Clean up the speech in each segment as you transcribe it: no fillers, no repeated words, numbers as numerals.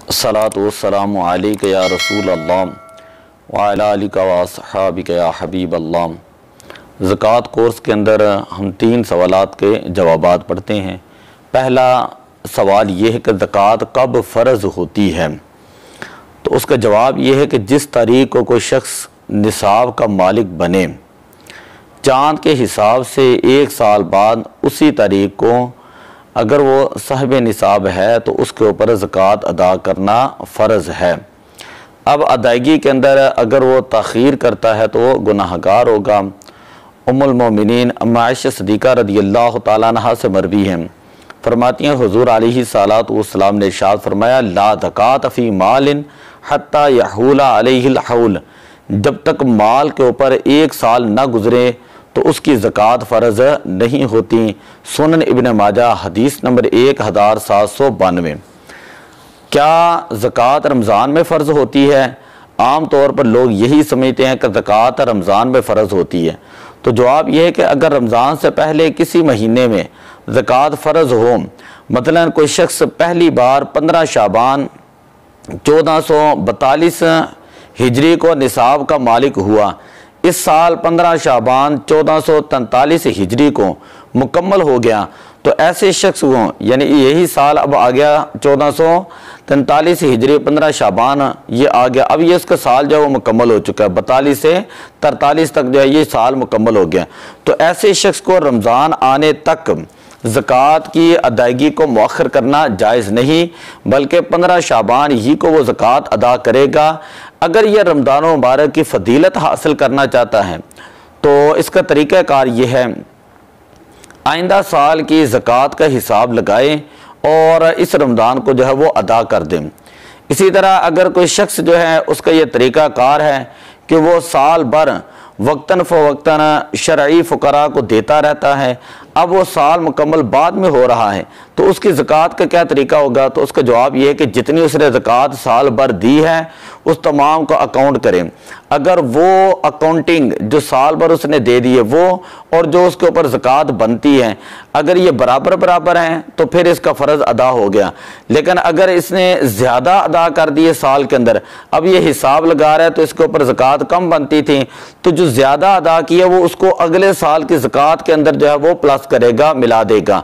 अस्सलातु वस्सलामु अलैका या रसूल अल्लाह व अला आलिका व अस्हाबिका या हबीब अल्लाह। ज़कात कोर्स के अंदर हम 3 सवालात के जवाबात पढ़ते हैं। पहला सवाल ये है कि ज़कात कब फ़र्ज़ होती है। तो उसका जवाब ये है कि जिस तारीख़ को कोई शख्स निसाब का मालिक बने, चाँद के हिसाब से 1 साल बाद उसी तारीख़ को अगर वो साहिब निसाब है तो उसके ऊपर ज़कात अदा करना फ़र्ज़ है। अब अदायगी के अंदर अगर वो ताख़ीर करता है तो वो गुनाहगार होगा। उम्मुल मोमिनीन अम्मा आयशा सिद्दीक़ा रज़ियल्लाहु तआला अन्हा से मरवी हैं, फरमाती हैं हुज़ूर अलैहिस्सलातु वस्सलाम ने इरशाद फरमाया, ला ज़कात फ़ी मालिन हत्ता यहूला अलैहिल हौल, जब तक माल के ऊपर 1 साल न गुज़रे तो उसकी ज़कात फ़र्ज़ नहीं होती। सुनन इब्न माजा हदीस नंबर 1792। क्या ज़कात रमज़ान में फ़र्ज़ होती है? आम तौर पर लोग यही समझते हैं कि ज़कात रमज़ान में फ़र्ज़ होती है। तो जवाब यह है कि अगर रमज़ान से पहले किसी महीने में ज़कात फ़र्ज़ हो, मसलन कोई शख्स पहली बार 15 शाबान 1442 हिजरी को निसाब का मालिक हुआ, इस साल 15 शाबान 1443 हिजरी को मुकम्मल हो गया, तो ऐसे शख्स को यानी यही साल अब आ गया 1443 हिजरी 15 शाबान ये आ गया, अब ये इसका साल जो है वो मुकम्मल हो चुका है, 42 से 43 तक जो है ये साल मुकम्मल हो गया। तो ऐसे शख्स को रमज़ान आने तक ज़कात की अदायगी को मौखर करना जायज़ नहीं, बल्कि 15 शाबान ही को वो ज़कात अदा करेगा। अगर यह रमज़ान मुबारक की फ़जीलत हासिल करना चाहता है तो इसका तरीक़ाकार ये है, आइंदा साल की ज़कात का हिसाब लगाए और इस रमज़ान को जो है वो अदा कर दें। इसी तरह अगर कोई शख्स जो है उसका ये तरीक़ाकार है कि वो साल भर वक्तन फ़वक्तन शरई फ़ुक़रा को देता रहता है, अब वो साल मुकम्मल बाद में हो रहा है, तो उसकी ज़कात का क्या तरीका होगा? तो उसका जवाब ये है कि जितनी उसने ज़कात साल भर दी है उस तमाम को अकाउंट करें। अगर वो अकाउंटिंग जो साल भर उसने दे दी है वो और जो उसके ऊपर ज़कात बनती है, अगर ये बराबर बराबर हैं तो फिर इसका फ़र्ज़ अदा हो गया। लेकिन अगर इसने ज़्यादा अदा कर दिए साल के अंदर, अब ये हिसाब लगा रहा है तो इसके ऊपर ज़कात कम बनती थी, तो जो ज़्यादा अदा किया वो उसको अगले साल की ज़कात के अंदर जो है वो प्लस करेगा, मिला देगा।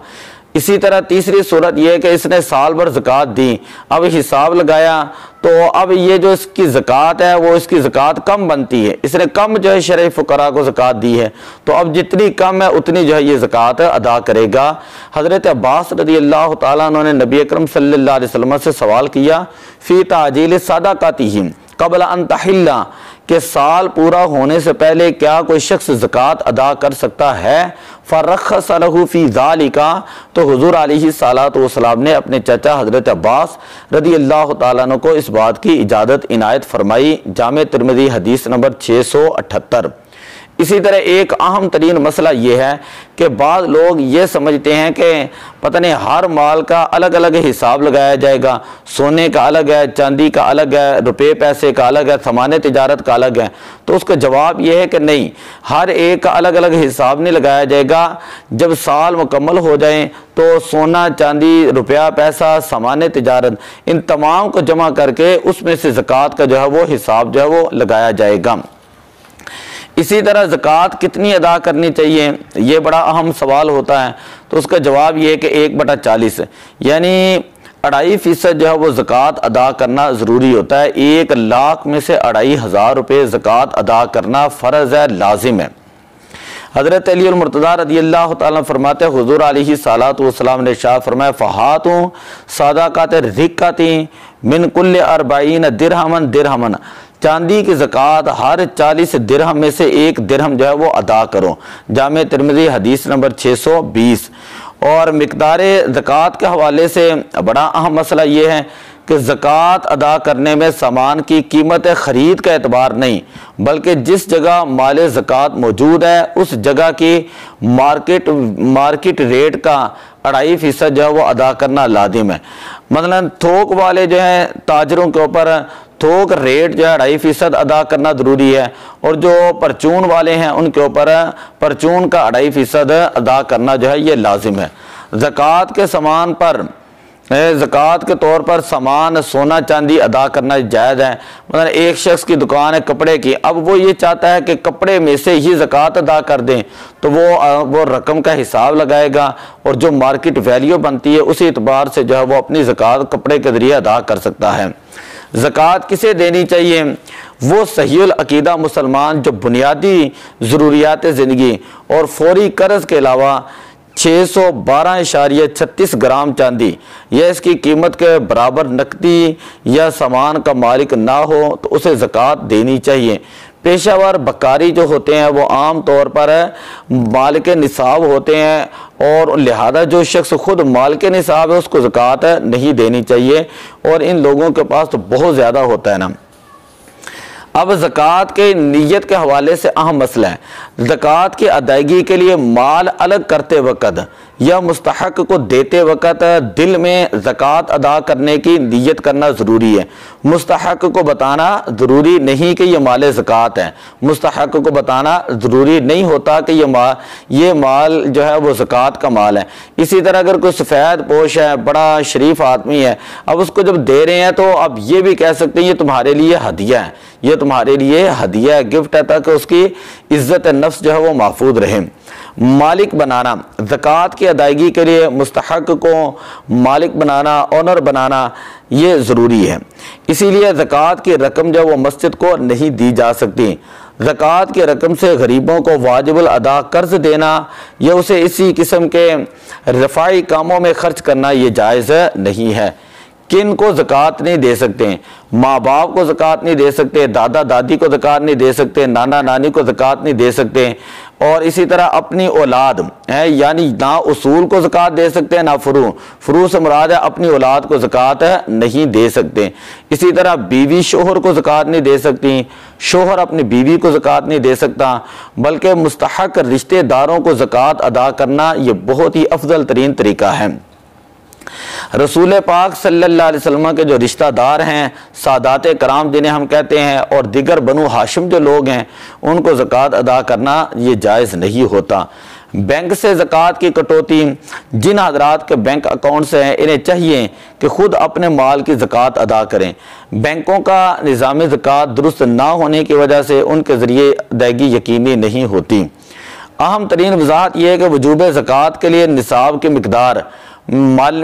इसी तरह तीसरी सूरत यह है कि इसने साल भर ज़कात दी, अब हिसाब लगाया तो अब ये जो इसकी ज़कात है वो इसकी ज़कात कम बनती है, इसने कम जो है शरई फ़ुक़रा को ज़कात दी है, तो अब जितनी कम है उतनी जो है ये ज़कात अदा करेगा। हज़रत अब्बास रज़ियल्लाहु ताला अन्हु ने नबी अकरम सल्लल्लाहु अलैहि वसल्लम से सवाल किया, फ़ी ताजील सदाक़ातिहिम क़ब्ल अन तहिल्ला, कि साल पूरा होने से पहले क्या कोई शख्स ज़कात अदा कर सकता है? फ़रख़्ख़स लहू फ़ी ज़ालिका, तो हुज़ूर अलैहिस्सलातु वस्सलाम ने अपने चाचा हज़रत अब्बास रज़ियल्लाहु ताला अन्हु को इस बात की इजाज़त इनायत फरमाई। जामे तिर्मिज़ी हदीस नंबर 678। इसी तरह एक अहम तरीन मसला ये है कि बाद लोग ये समझते हैं कि पता नहीं हर माल का अलग अलग हिसाब लगाया जाएगा, सोने का अलग है, चांदी का अलग है, रुपये पैसे का अलग है, सामान तिजारत का अलग है। तो उसका जवाब ये है कि नहीं, हर एक का अलग अलग हिसाब नहीं लगाया जाएगा। जब साल मुकम्मल हो जाए तो सोना चांदी रुपया पैसा सामान तिजारत इन तमाम को जमा करके उसमें से ज़कात का जो है वो हिसाब जो है वो लगाया जाएगा। इसी तरह ज़कात कितनी अदा करनी चाहिए, ये बड़ा अहम सवाल होता है। तो उसका जवाब ये है कि 1/40 यानी 2.5% जो है वो ज़कात अदा करना ज़रूरी होता है। 1 लाख में से 2,500 रुपये ज़कात अदा करना फ़र्ज़ है, लाजिम है। हज़रत अली मुर्तज़ा रज़ियल्लाहु ताला फरमाते हैं हुज़ूर अलैहिस्सलातु वस्सलाम ने इरशाद फरमाया, फ़हातु सदाक़ात रिक़्क़ती मिन कुल्ल 40 दिरहमन दिरहमन, चांदी की ज़कात हर 40 दिरहम में से 1 दिरहम जो है वो अदा करो। जामे तिर्मिज़ी हदीस नंबर 620। और मिक़दार ज़कात के हवाले से बड़ा अहम मसला ये है कि ज़कात अदा करने में सामान की कीमत ख़रीद का एतबार नहीं, बल्कि जिस जगह माल ज़कात मौजूद है उस जगह की मार्केट रेट का 2.5% जो है वो अदा करना लाजिम है। मतलब थोक वाले जो हैं ताजरों के ऊपर थोक रेट जो है 2.5% अदा करना ज़रूरी है, और जो परचून वाले हैं उनके ऊपर परचून का 2.5% अदा करना जो है ये लाजिम है। ज़कात के सामान पर ज़कात के तौर पर सामान सोना चांदी अदा करना जायज़ है। मतलब एक शख्स की दुकान है कपड़े की, अब वो ये चाहता है कि कपड़े में से ही ज़कात अदा कर दें, तो वो रकम का हिसाब लगाएगा और जो मार्केट वैल्यू बनती है उसी एतबार से जो है वो अपनी ज़कात कपड़े के ज़रिए अदा कर सकता है। ज़कात किसे देनी चाहिए? वो सहीउल अकीदा मुसलमान जो बुनियादी ज़रूरियात ज़िंदगी और फौरी कर्ज के अलावा 612.36 ग्राम चांदी या इसकी कीमत के बराबर नकदी या सामान का मालिक ना हो तो उसे ज़कात देनी चाहिए। पेशावर बकारी जो होते हैं वो आम तौर पर मालिक निसाब होते हैं और लिहाजा जो शख्स खुद मालिक निसाब है उसको ज़कात नहीं देनी चाहिए, और इन लोगों के पास तो बहुत ज़्यादा होता है ना। अब ज़कात के नीयत के हवाले से अहम मसला है। ज़कात की अदायगी के लिए माल अलग करते वक़्त या मुस्तहक को देते वक़्त दिल में ज़कात अदा करने की नीयत करना ज़रूरी है। मुस्तहक को बताना ज़रूरी नहीं कि ये माल ज़कात है, मुस्तहक को बताना ज़रूरी नहीं होता कि ये माल जो है वो ज़कात का माल है। इसी तरह अगर कोई सफ़ेद पोश है, बड़ा शरीफ आदमी है, अब उसको जब दे रहे हैं तो अब ये भी कह सकते हैं ये तुम्हारे लिए हदिया है, ये तुम्हारे लिए हदिया है, गिफ्ट है, ताकि उसकी इज्जत नफ्स जो है वो महफूज रहे। मालिक बनाना, ज़कात की अदायगी के लिए मुस्तहक को मालिक बनाना, ऑनर बनाना ये ज़रूरी है। इसीलिए ज़कात की रकम जो वो मस्जिद को नहीं दी जा सकती। ज़कात की रकम से गरीबों को वाजिबुल अदा कर्ज देना या उसे इसी किस्म के रफ़ाई कामों में खर्च करना ये जायज़ नहीं है। किन को ज़कात नहीं दे सकते? माँ बाप को ज़कात नहीं दे सकते, दादा दादी को ज़कात नहीं दे सकते, नाना नानी को ज़कात नहीं दे सकते, और इसी तरह अपनी औलाद है, यानी ना उसूल को ज़कात दे सकते हैं ना फ़ुरू से मुराद है अपनी औलाद को ज़कात नहीं दे सकते। इसी तरह बीवी शोहर को ज़कात नहीं दे सकती, शोहर अपनी बीवी को ज़कात नहीं दे सकता, बल्कि मुस्तहक रिश्तेदारों को ज़कात अदा करना ये बहुत ही अफजल तरीन तरीका है। रसूल पाक सल्लल्लाहु अलैहि वसल्लम के जो रिश्तेदार हैं, सादात कराम जिन्हें हम कहते हैं, और दिगर बनु हाशिम जो लोग हैं, उनको ज़कात अदा करना ये जायज़ नहीं होता। बैंक से ज़कात की कटौती, जिन हजरात के बैंक अकाउंट्स हैं इन्हें चाहिए कि खुद अपने माल की ज़कात अदा करें। बैंकों का निज़ाम ज़कात दुरुस्त ना होने की वजह से उनके ज़रिए अदायगी यकीनी नहीं होती। अहम तरीन वजाहत यह है कि वजूब ज़कात के लिए निसाब की मिकदार माल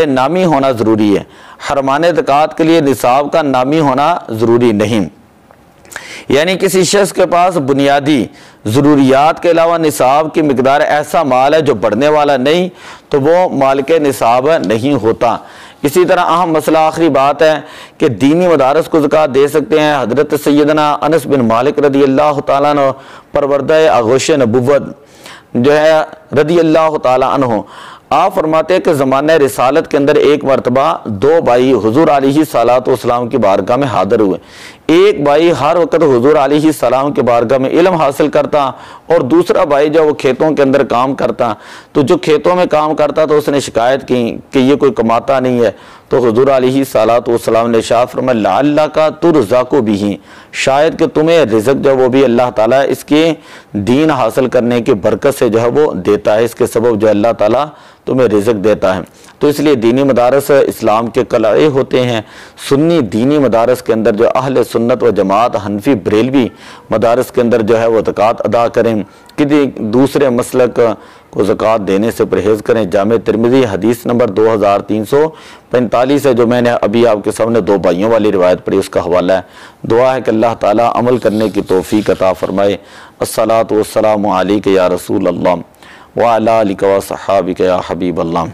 नामी होना ज़रूरी है। हरमान ज़कात के लिए निसाब का नामी होना ज़रूरी नहीं। यानी किसी शख्स के पास बुनियादी ज़रूरियात के अलावा निसाब की मिकदार ऐसा माल है जो बढ़ने वाला नहीं, तो वो माल के निसाब नहीं होता। इसी तरह अहम मसला आखिरी बात है कि दीनी मदारस को ज़कात दे सकते हैं। हज़रत सैयदना अनस बिन मालिक रदी अल्लाह ताला अन्हु परवरदा आगोश नबुव्वत जो है रदी अल्लाह ताला अन्हु, आप फरमाते हैं कि ज़माने रिसालत के अंदर एक मरतबा दो भाई हुजूर अलैहिस्सलातु वस्सलाम की बारगाह में हाजिर हुए। एक भाई हर वक्त हुजूर अलैहिस्सलाम के बारगाह में इल्म हासिल करता और दूसरा भाई जो वो खेतों के अंदर काम करता। तो जो खेतों में काम करता तो उसने शिकायत की कि ये कोई कमाता नहीं है। तो हुजूर अलैहिस्सलातु वस्सलाम ने इरशाद फरमाया लअल्ला का तुरज़ाकु बिही, शायद कि तुम्हें रिज़्क़ जो वो भी अल्लाह ताला इसके दीन हासिल करने की बरकत से जो है वो देता है, इसके सबब जो अल्लाह ताला तुम्हें रिज़्क़ देता है। तो इसलिए दीनी मदारस इस्लाम के कलड़े होते हैं। सुन्नी दीनी मदारस के अंदर जो अहले सुन्नत व जमात हनफी बरेलवी मदारस के अंदर जो है वो ज़कात अदा करें, किसी दूसरे मसलक को ज़कात देने से परहेज़ करें। जामे तिरमिज़ी हदीस नंबर 2345 है, जो मैंने अभी आपके सामने दो भाइयों वाली रिवायत पढ़ी, उसका हवाला है। दुआ है कि अल्लाह ताला अमल करने की तौफीक अता फरमाए। अस्सलातु वस्सलामु अलैका या रसूल अल्लाह व अला आलिका व सहाबिका या हबीब अल्लाह।